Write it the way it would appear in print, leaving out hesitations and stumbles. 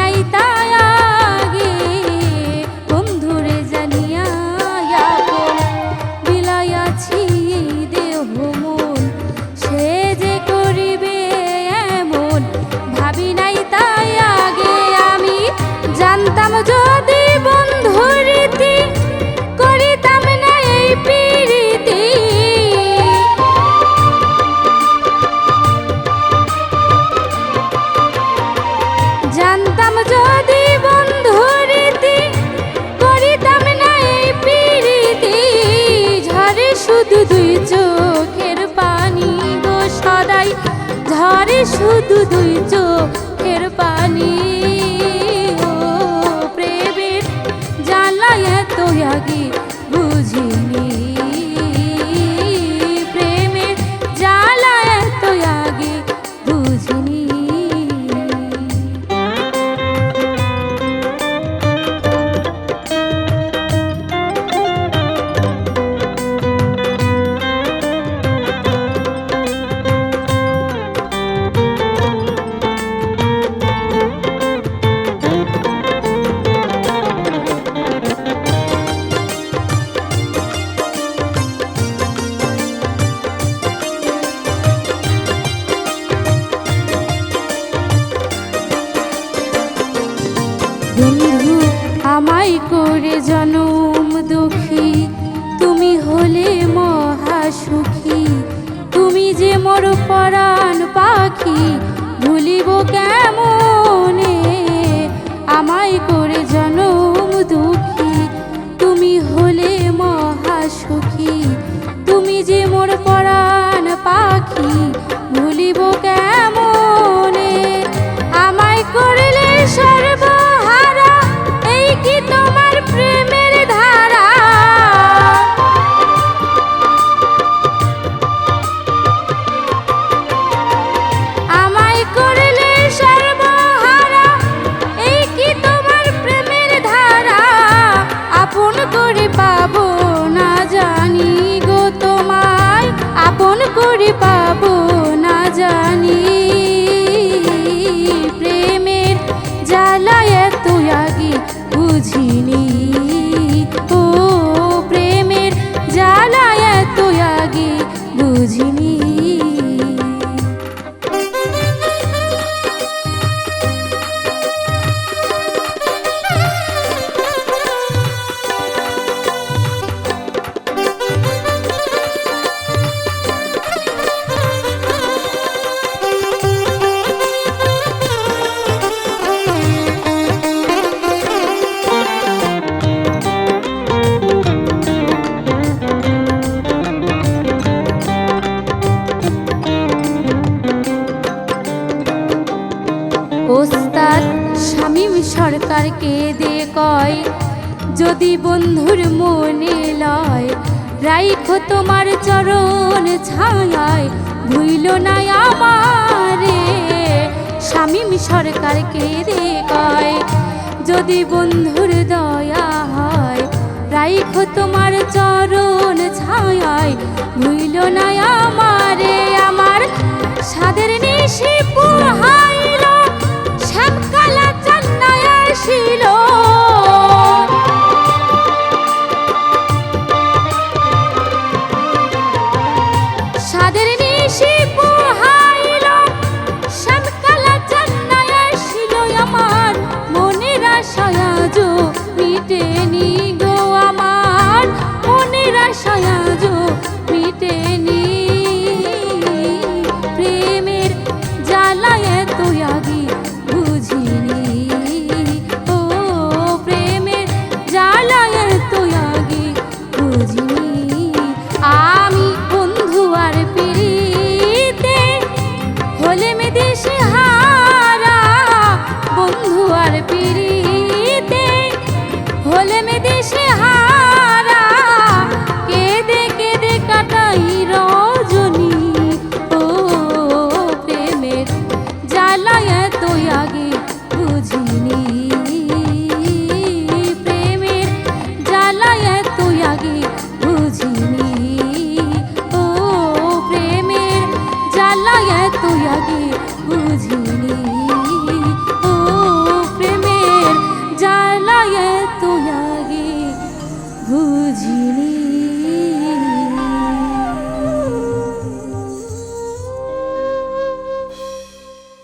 নাই তাই আগে বন্ধুরে জানিয়া আপন বিলাইয়াছি দেহ মন সে যে করিবে এমন ভাবি নাই তাই আগে আমি জানতাম যদি বন্ধুর রীতি করিতাম না এই প্রীতি জানতাম যদি বন্ধুর রীতি করিতাম না এই প্রীতি ঝরে শুধু দুই চোখের পানি গো সদাই ঝরে শুধু দুই চোখের পানি ও প্রেমের জ্বালা এত আগে বুঝিনি প্রেমের জ্বালা এত আগে বুঝিনি বন্ধু আমায় করে জনম দুঃখী তুমি হলে মহাসুখী তুমি যে মোর পরাণ পাখি ভুলিব কেমনে আমায় করে জনম দুঃখী তুমি হলে মহাসুখী তুমি যে মোর পরাণ পাখি ভুলিব কেমনে আমায় করলে সর্বহারা এই কি তোমার প্রেমের ধারা আমায় করলে সর্বহারা এই কি তোমার প্রেমের ধারা আপন করে পাবো না জানি গো তোমায় আপন করে পাবো না জানি প্রেমের জ্বালা এত আগে বুঝিনি ও প্রেমের জ্বালা এত আগে বুঝিনি ওস্তাদ শামীম সরকারকে দে কয় যদি বন্ধুর মনে লয় রাইখো তোমার চরণ ছায়ায় ভুইল না আমারে শামীম সরকারকে দে কয় যদি বন্ধুর দয়া হয় রাইখো তোমার চরণ ছায়ায় ভুইল না আমারে আমার সাদের নিশি পোহাইল